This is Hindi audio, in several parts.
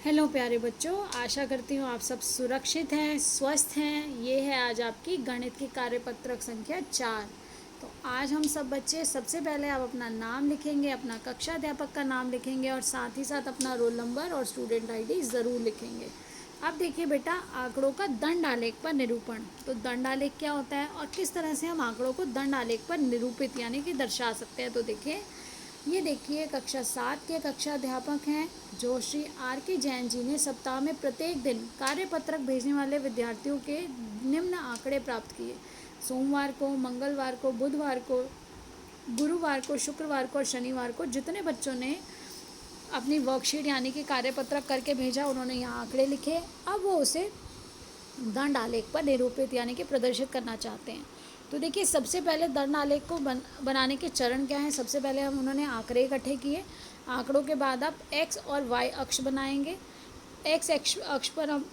हेलो प्यारे बच्चों, आशा करती हूँ आप सब सुरक्षित हैं, स्वस्थ हैं। ये है आज आपकी गणित की कार्यपत्रक संख्या 4। तो आज हम सब बच्चे सबसे पहले आप अपना नाम लिखेंगे, अपना कक्षा अध्यापक का नाम लिखेंगे और साथ ही साथ अपना रोल नंबर और स्टूडेंट आईडी ज़रूर लिखेंगे। अब देखिए बेटा, आंकड़ों का दंड आलेख पर निरूपण। तो दंड आलेख क्या होता है और किस तरह से हम आंकड़ों को दंड आलेख पर निरूपित यानी कि दर्शा सकते हैं। तो देखिए, ये देखिए कक्षा 7 के कक्षा अध्यापक हैं जो श्री आर के जैन जी ने सप्ताह में प्रत्येक दिन कार्यपत्रक भेजने वाले विद्यार्थियों के निम्न आंकड़े प्राप्त किए। सोमवार को, मंगलवार को, बुधवार को, गुरुवार को, शुक्रवार को और शनिवार को जितने बच्चों ने अपनी वर्कशीट यानी कि कार्यपत्रक करके भेजा, उन्होंने यहाँ आंकड़े लिखे। अब वो उसे दंड आलेख पर निरूपित यानी कि प्रदर्शित करना चाहते हैं। तो देखिए, सबसे पहले दंड आलेख को बनाने के चरण क्या हैं। सबसे पहले उन्होंने आंकड़े इकट्ठे किए। आंकड़ों के बाद आप एक्स और वाई अक्ष बनाएंगे। एक्स अक्ष पर हम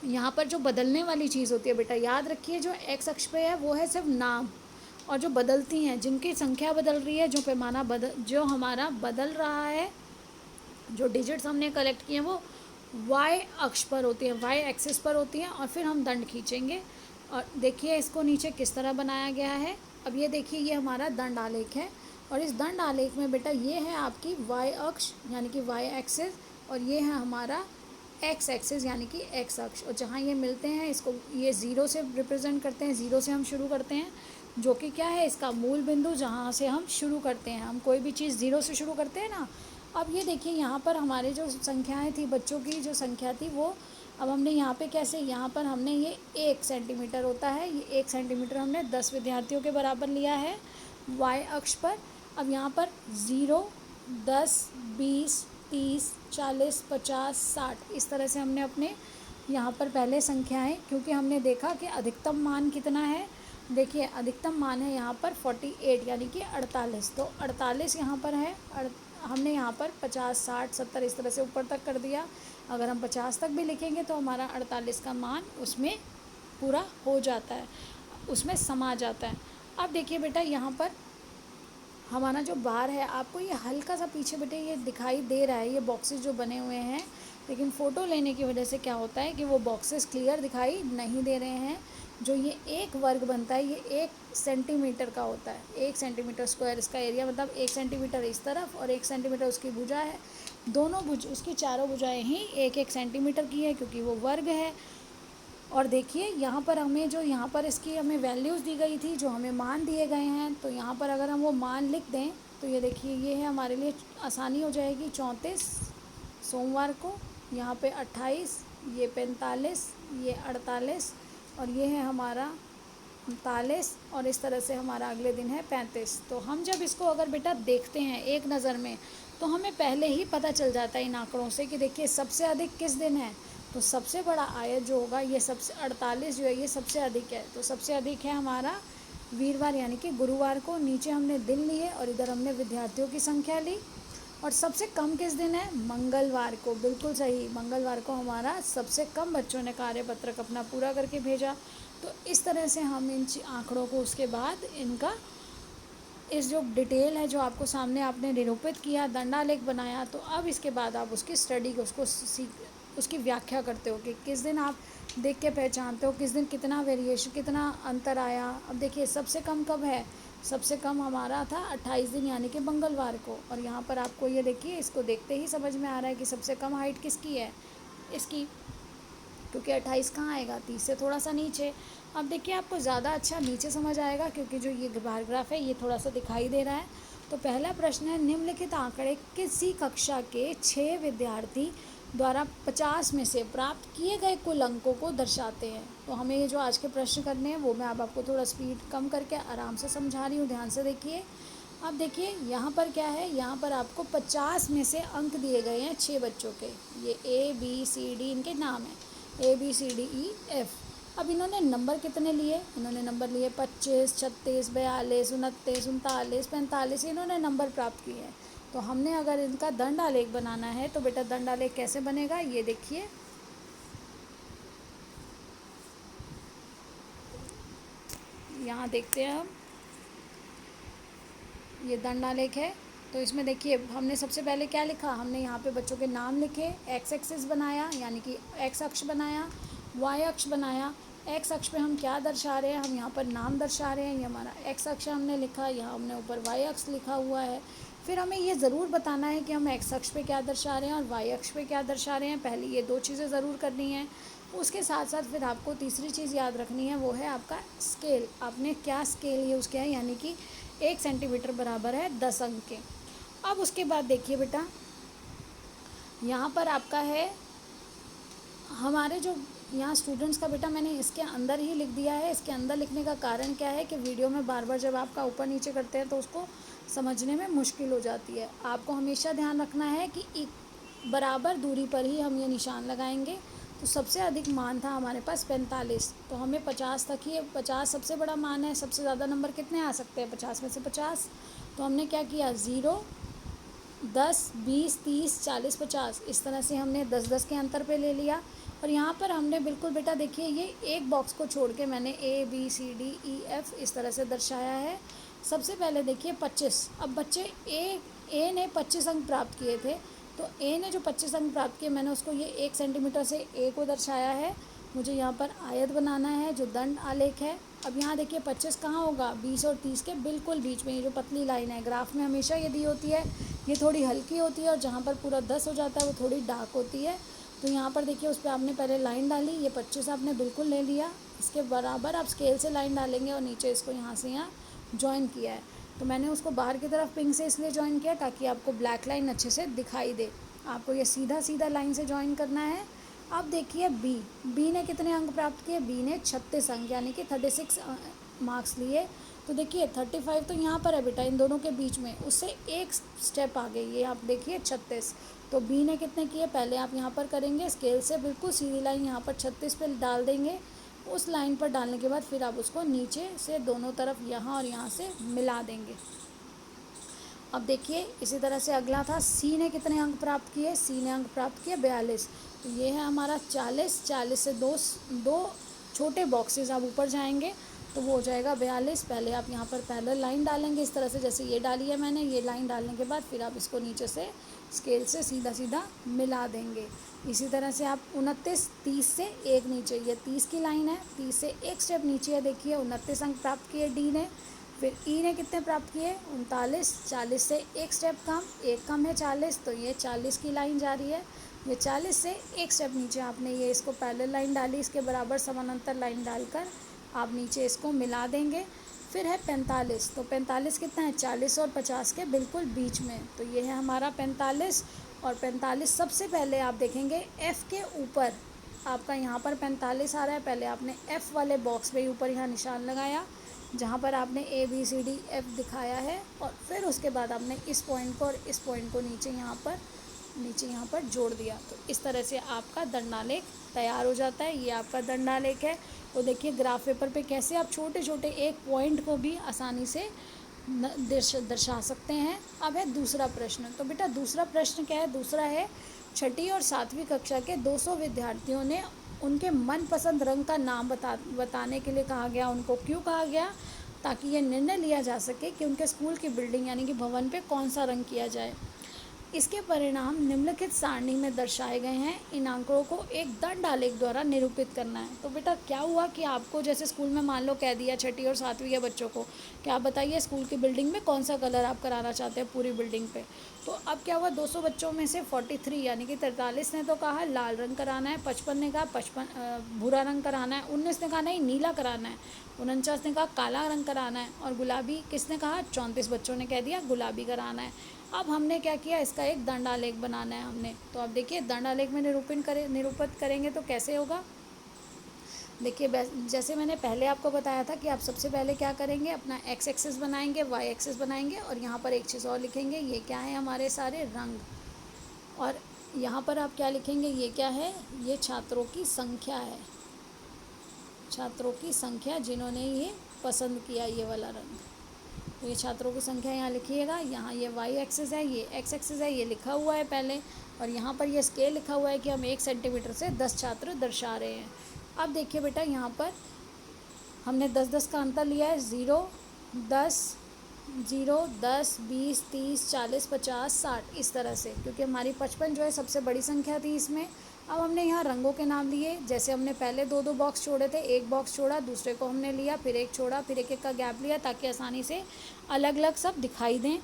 यहाँ पर जो बदलने वाली चीज़ होती है बेटा, याद रखिए, जो एक्स अक्ष पे है वो है सिर्फ नाम, और जो बदलती हैं, जिनकी संख्या बदल रही है, जो पैमाना जो हमारा बदल रहा है, जो डिजिट्स हमने कलेक्ट किए हैं वो वाई अक्ष पर होती है, वाई एक्सिस पर होती हैं। और फिर हम दंड खींचेंगे। और देखिए इसको नीचे किस तरह बनाया गया है। अब ये देखिए, ये हमारा दंड आलेख है और इस दंड आलेख में बेटा ये है आपकी वाई अक्ष यानी कि वाई एक्सिस, और ये है हमारा एक्स एक्सिस यानी कि एक्स अक्ष। और जहाँ ये मिलते हैं, इसको ये ज़ीरो से रिप्रेजेंट करते हैं। ज़ीरो से हम शुरू करते हैं, जो कि क्या है, इसका मूल बिंदु, जहाँ से हम शुरू करते हैं। हम कोई भी चीज़ ज़ीरो से शुरू करते हैं ना। अब ये देखिए, यहाँ पर हमारे जो संख्याएं थी, बच्चों की जो संख्या थी, वो अब हमने यहाँ पे कैसे, यहाँ पर हमने ये 1 सेंटीमीटर होता है, ये 1 सेंटीमीटर हमने 10 विद्यार्थियों के बराबर लिया है वाई अक्ष पर। अब यहाँ पर 0, 10, 20, 30, 40, 50, 60 इस तरह से हमने अपने यहाँ पर पहले संख्याएं, क्योंकि हमने देखा कि अधिकतम मान कितना है। देखिए, अधिकतम मान है यहाँ पर 48 यानी कि 48। तो 48 यहाँ पर है। हमने यहाँ पर 50, 60, 70 इस तरह से ऊपर तक कर दिया। अगर हम 50 तक भी लिखेंगे तो हमारा 48 का मान उसमें पूरा हो जाता है, उसमें समा जाता है। अब देखिए बेटा, यहाँ पर हमारा जो बार है, आपको ये हल्का सा पीछे बेटे ये दिखाई दे रहा है, ये बॉक्सेस जो बने हुए हैं, लेकिन फ़ोटो लेने की वजह से क्या होता है कि वो बॉक्सेस क्लियर दिखाई नहीं दे रहे हैं। जो ये एक वर्ग बनता है, ये 1 सेंटीमीटर का होता है। 1 सेंटीमीटर स्क्वायर इसका एरिया, मतलब 1 सेंटीमीटर इस तरफ और 1 सेंटीमीटर उसकी भुजा है। दोनों उसकी चारों भुजाएँ ही 1-1 सेंटीमीटर की है, क्योंकि वो वर्ग है। और देखिए, यहाँ पर हमें जो यहाँ पर इसकी हमें वैल्यूज़ दी गई थी, जो हमें मान दिए गए हैं, तो यहाँ पर अगर हम वो मान लिख दें तो ये देखिए, ये है हमारे लिए आसानी हो जाएगी। 34 सोमवार को, यहाँ पे 28, ये 45, ये 48 और ये है हमारा 39, और इस तरह से हमारा अगले दिन है 35। तो हम जब इसको अगर बेटा देखते हैं एक नज़र में, तो हमें पहले ही पता चल जाता है इन आंकड़ों से कि देखिए सबसे अधिक किस दिन है। तो सबसे बड़ा आयत जो होगा, ये सबसे 48 जो है, ये सबसे अधिक है। तो सबसे अधिक है हमारा वीरवार यानी कि गुरुवार को। नीचे हमने दिन लिए और इधर हमने विद्यार्थियों की संख्या ली। और सबसे कम किस दिन है, मंगलवार को। बिल्कुल सही, मंगलवार को हमारा सबसे कम बच्चों ने कार्यपत्रक अपना पूरा करके भेजा। तो इस तरह से हम इन आंकड़ों को उसके बाद इनका इस जो डिटेल है, जो आपको सामने आपने निरूपित किया, दंडालेख बनाया, तो अब इसके बाद आप उसकी स्टडी को उसकी व्याख्या करते हो कि किस दिन आप देख के पहचानते हो किस दिन कितना वेरिएशन, कितना अंतर आया। अब देखिए, सबसे कम कब है, सबसे कम हमारा था 28 दिन यानी कि मंगलवार को। और यहाँ पर आपको ये देखिए, इसको देखते ही समझ में आ रहा है कि सबसे कम हाइट किसकी है, इसकी, क्योंकि 28 कहाँ आएगा, 30 से थोड़ा सा नीचे। अब देखिए, आपको ज़्यादा अच्छा नीचे समझ आएगा, क्योंकि जो ये बार ग्राफ है ये थोड़ा सा दिखाई दे रहा है। तो पहला प्रश्न है, निम्नलिखित आंकड़े किसी कक्षा के 6 विद्यार्थी द्वारा 50 में से प्राप्त किए गए कुल अंकों को दर्शाते हैं। तो हमें ये जो आज के प्रश्न करने हैं, वो मैं अब आपको थोड़ा स्पीड कम करके आराम से समझा रही हूँ, ध्यान से देखिए। अब देखिए, यहाँ पर क्या है, यहाँ पर आपको 50 में से अंक दिए गए हैं 6 बच्चों के। ये ABCD इनके नाम हैं, ABCDEF। अब इन्होंने नंबर कितने लिए, इन्होंने नंबर लिए 25, 36, 42, 29, 39, 45, इन्होंने नंबर प्राप्त किए हैं। तो हमने अगर इनका दंड आलेख बनाना है, तो बेटा दंड आलेख कैसे बनेगा, ये देखिए। यहाँ देखते हैं हम, ये दंड आलेख है। तो इसमें देखिए हमने सबसे पहले क्या लिखा, हमने यहाँ पे बच्चों के नाम लिखे, एक्स एक्सिस बनाया यानी कि एक्स अक्ष बनाया, वाई अक्ष बनाया। एक्स अक्ष पे हम क्या दर्शा रहे हैं, हम यहाँ पर नाम दर्शा रहे हैं, ये हमारा एक्स अक्ष हमने लिखा, यहाँ हमने ऊपर वाई अक्ष लिखा हुआ है। फिर हमें ये ज़रूर बताना है कि हम एक्स अक्ष पे क्या दर्शा रहे हैं और वाई अक्ष पे क्या दर्शा रहे हैं। पहले ये 2 चीज़ें ज़रूर करनी है। उसके साथ साथ फिर आपको तीसरी चीज़ याद रखनी है, वो है आपका स्केल। आपने क्या स्केल यूज़ किया है, यानी कि 1 सेंटीमीटर बराबर है 10 अंक के। अब उसके बाद देखिए बेटा, यहाँ पर आपका है हमारे जो यहाँ स्टूडेंट्स का, बेटा मैंने इसके अंदर ही लिख दिया है। इसके अंदर लिखने का कारण क्या है कि वीडियो में बार बार जब आपका ऊपर नीचे करते हैं तो उसको समझने में मुश्किल हो जाती है। आपको हमेशा ध्यान रखना है कि एक बराबर दूरी पर ही हम ये निशान लगाएंगे। तो सबसे अधिक मान था हमारे पास 45, तो हमें 50 तक ही, 50 सबसे बड़ा मान है। सबसे ज़्यादा नंबर कितने आ सकते हैं, 50 में से 50। तो हमने क्या किया, 0, 10, 20, 30, 40, 50, इस तरह से हमने 10-10 के अंतर पे ले लिया। और यहाँ पर हमने बिल्कुल बेटा देखिए ये एक बॉक्स को छोड़ के मैंने ABCDEF इस तरह से दर्शाया है। सबसे पहले देखिए 25। अब बच्चे ए ने 25 अंक प्राप्त किए थे, तो ए ने जो 25 अंक प्राप्त किए मैंने उसको ये 1 सेंटीमीटर से ए को दर्शाया है। मुझे यहाँ पर आयत बनाना है जो दंड आलेख है। अब यहाँ देखिए 25 कहाँ होगा, 20 और 30 के बिल्कुल बीच में। ये जो पतली लाइन है ग्राफ में हमेशा ये दी होती है, ये थोड़ी हल्की होती है, और जहाँ पर पूरा 10 हो जाता है वो थोड़ी डार्क होती है। तो यहाँ पर देखिए उस पर आपने पहले लाइन डाली, ये 25 आपने बिल्कुल ले लिया। इसके बराबर आप स्केल से लाइन डालेंगे और नीचे इसको यहाँ से यहाँ जॉइन किया है। तो मैंने उसको बाहर की तरफ पिंक से इसलिए जॉइन किया ताकि आपको ब्लैक लाइन अच्छे से दिखाई दे। आपको ये सीधा सीधा लाइन से जॉइन करना है। अब देखिए बी ने कितने अंक प्राप्त किए, बी ने 36 अंक यानी कि 36 मार्क्स लिए। तो देखिए 35 तो यहाँ पर है बेटा इन दोनों के बीच में, उससे एक स्टेप आगे ये आप देखिए 36। तो बी ने कितने किए, पहले आप यहाँ पर करेंगे स्केल से बिल्कुल सीधी लाइन यहाँ पर 36 पे डाल देंगे। उस लाइन पर डालने के बाद फिर आप उसको नीचे से दोनों तरफ यहाँ और यहाँ से मिला देंगे। अब देखिए इसी तरह से अगला था, सी ने कितने अंक प्राप्त किए, सी ने अंक प्राप्त किए 42। तो ये है हमारा 40, 40 से दो छोटे बॉक्सेस आप ऊपर जाएंगे तो वो हो जाएगा 42। पहले आप यहाँ पर पैरेलल लाइन डालेंगे इस तरह से, जैसे ये डाली है मैंने, ये लाइन डालने के बाद फिर आप इसको नीचे से स्केल से सीधा सीधा मिला देंगे। इसी तरह से आप 29, 30 से एक नीचे, ये 30 की लाइन है, 30 से एक स्टेप नीचे है, देखिए 29 अंक प्राप्त किए डी ने। फिर ई ने कितने प्राप्त किए, 39, 40 से एक स्टेप कम, एक कम है 40, तो ये 40 की लाइन जा रही है। ये 40 से एक स्टेप नीचे आपने ये इसको पैरेलल लाइन डाली, इसके बराबर समानांतर लाइन डालकर आप नीचे इसको मिला देंगे। फिर है 45, तो 45 कितना है, 40 और 50 के बिल्कुल बीच में, तो ये है हमारा 45। और 45 सबसे पहले आप देखेंगे F के ऊपर आपका यहाँ पर 45 आ रहा है। पहले आपने F वाले बॉक्स पे ऊपर यहाँ निशान लगाया जहाँ पर आपने ABCDF दिखाया है, और फिर उसके बाद आपने इस पॉइंट को और इस पॉइंट को नीचे यहाँ पर जोड़ दिया। तो इस तरह से आपका दंडालेख तैयार हो जाता है। ये आपका दंडालेख है। तो देखिए ग्राफ पेपर पे कैसे आप छोटे छोटे एक पॉइंट को भी आसानी से दर्शा सकते हैं। अब है दूसरा प्रश्न। तो बेटा दूसरा प्रश्न क्या है, दूसरा है 6ठी और 7वीं कक्षा के 200 विद्यार्थियों ने उनके मनपसंद रंग का नाम बताने के लिए कहा गया। उनको क्यों कहा गया, ताकि ये निर्णय लिया जा सके कि उनके स्कूल की बिल्डिंग यानी कि भवन पे कौन सा रंग किया जाए। इसके परिणाम निम्नलिखित सारणी में दर्शाए गए हैं। इन आंकड़ों को एक दंड आलेख द्वारा निरूपित करना है। तो बेटा क्या हुआ कि आपको जैसे स्कूल में मान लो कह दिया 6ठी और 7वीं के बच्चों को कि आप बताइए स्कूल की बिल्डिंग में कौन सा कलर आप कराना चाहते हैं पूरी बिल्डिंग पे। तो अब क्या हुआ, 200 बच्चों में से 43 यानी कि 43 ने तो कहा लाल रंग कराना है, 55 ने कहा भूरा रंग कराना है, 19 ने कहा नहीं नीला कराना है, 49 ने कहा काला रंग कराना है, और गुलाबी किसने कहा, 34 बच्चों ने कह दिया गुलाबी कराना है। अब हमने क्या किया, इसका एक दंडालेख बनाना है हमने। तो अब देखिए दंडालेख में निरूपित करेंगे तो कैसे होगा। देखिए जैसे मैंने पहले आपको बताया था कि आप सबसे पहले क्या करेंगे, अपना एक्स एक्सिस बनाएंगे, वाई एक्सिस बनाएंगे, और यहाँ पर एक चीज़ और लिखेंगे, ये क्या है हमारे सारे रंग। और यहाँ पर आप क्या लिखेंगे, ये क्या है, ये छात्रों की संख्या है, छात्रों की संख्या जिन्होंने ये पसंद किया ये वाला रंग। तो ये छात्रों की संख्या यहाँ लिखिएगा। यहाँ ये वाई एक्सिस है, ये एक्स एक्सिस है, ये लिखा हुआ है पहले, और यहाँ पर ये स्केल लिखा हुआ है कि हम 1 सेंटीमीटर से 10 छात्र दर्शा रहे हैं। अब देखिए बेटा यहाँ पर हमने 10-10 का अंतर लिया है, 0, 10, 0, 10, 20, 30, 40, 50, 60 इस तरह से, क्योंकि हमारी 55 जो है सबसे बड़ी संख्या थी इसमें। अब हमने यहाँ रंगों के नाम लिए, जैसे हमने पहले दो दो बॉक्स छोड़े थे, एक बॉक्स छोड़ा, दूसरे को हमने लिया, फिर एक छोड़ा, फिर एक एक का गैप लिया, ताकि आसानी से अलग अलग सब दिखाई दें।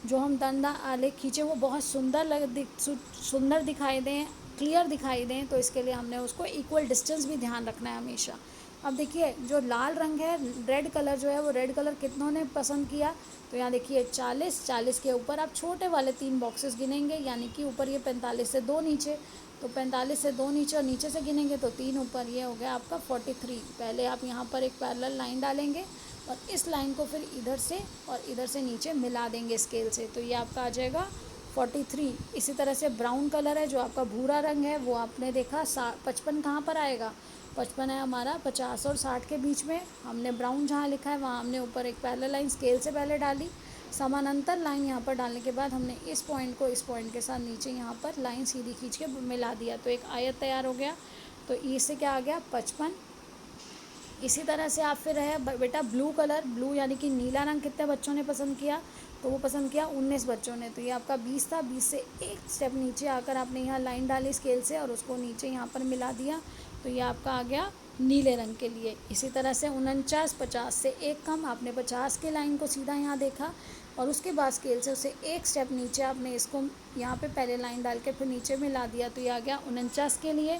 जो हम दंड आलेख खींचे वो बहुत सुंदर दिखाई दें, क्लियर दिखाई दें, तो इसके लिए हमने उसको इक्वल डिस्टेंस भी ध्यान रखना है हमेशा। अब देखिए जो लाल रंग है, रेड कलर जो है, वो रेड कलर कितनों ने पसंद किया, तो यहाँ देखिए 40 के ऊपर आप छोटे वाले 3 बॉक्सेस गिनेंगे, यानी कि ऊपर ये 45 से 2 नीचे, तो 45 से 2 नीचे और नीचे से गिनेंगे तो 3 ऊपर, ये हो गया आपका 43। पहले आप यहाँ पर एक पैरेलल लाइन डालेंगे और इस लाइन को फिर इधर से और इधर से नीचे मिला देंगे स्केल से, तो ये आपका आ जाएगा 43। इसी तरह से ब्राउन कलर है, जो आपका भूरा रंग है, वो आपने देखा 55 कहाँ पर आएगा, 55 है हमारा 50 और 60 के बीच में। हमने ब्राउन जहाँ लिखा है वहाँ हमने ऊपर एक पैरेलल लाइन स्केल से पहले डाली, समानांतर लाइन यहाँ पर डालने के बाद हमने इस पॉइंट को इस पॉइंट के साथ नीचे यहाँ पर लाइन सीधी खींच के मिला दिया, तो एक आयत तैयार हो गया। तो ई से क्या आ गया 55। इसी तरह से आप फिर है बेटा ब्लू कलर, ब्लू यानी कि नीला रंग कितने बच्चों ने पसंद किया, तो वो पसंद किया 19 बच्चों ने, तो ये आपका 20 था। 20 से एक स्टेप नीचे आकर आपने यहाँ लाइन डाली स्केल से और उसको नीचे यहाँ पर मिला दिया, तो ये आपका आ गया नीले रंग के लिए। इसी तरह से 49, 50 से एक कम, आपने 50 के लाइन को सीधा यहाँ देखा और उसके बाद स्केल से उसे एक स्टेप नीचे आपने इसको यहाँ पे पहले लाइन डाल के फिर नीचे मिला दिया, तो ये आ गया 49 के लिए।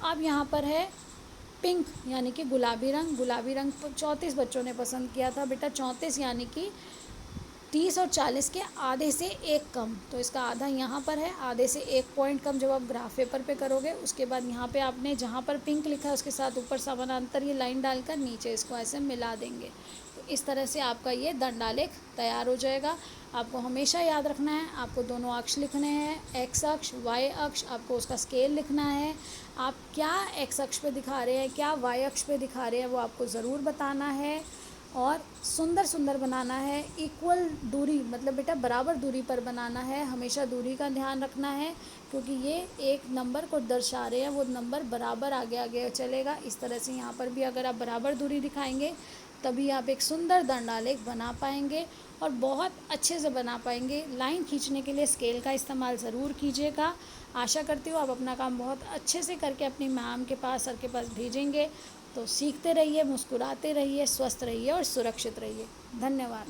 अब यहाँ पर है पिंक यानी कि गुलाबी रंग, गुलाबी रंग 34 बच्चों ने पसंद किया था बेटा, 34 यानी कि 30 और 40 के आधे से एक कम, तो इसका आधा यहाँ पर है, आधे से एक पॉइंट कम जब आप ग्राफ पेपर पे करोगे। उसके बाद यहाँ पे आपने जहाँ पर पिंक लिखा है उसके साथ ऊपर समानांतर ये लाइन डालकर नीचे इसको ऐसे मिला देंगे, तो इस तरह से आपका ये दंडालेख तैयार हो जाएगा। आपको हमेशा याद रखना है, आपको दोनों अक्ष लिखने हैं, एक्स अक्ष वाई अक्ष, आपको उसका स्केल लिखना है, आप क्या एक्स अक्ष पे दिखा रहे हैं, क्या वाई अक्ष पे दिखा रहे हैं, वो आपको ज़रूर बताना है। और सुंदर सुंदर बनाना है, इक्वल दूरी मतलब बेटा बराबर दूरी पर बनाना है, हमेशा दूरी का ध्यान रखना है, क्योंकि ये एक नंबर को दर्शा रहे हैं, वो नंबर बराबर आगे आगे चलेगा। इस तरह से यहाँ पर भी अगर आप बराबर दूरी दिखाएंगे तभी आप एक सुंदर दंडालेख बना पाएंगे और बहुत अच्छे से बना पाएंगे। लाइन खींचने के लिए स्केल का इस्तेमाल ज़रूर कीजिएगा। आशा करती हूँ आप अपना काम बहुत अच्छे से करके अपनी मैम के पास, सर के पास भेजेंगे। तो सीखते रहिए, मुस्कुराते रहिए, स्वस्थ रहिए और सुरक्षित रहिए। धन्यवाद।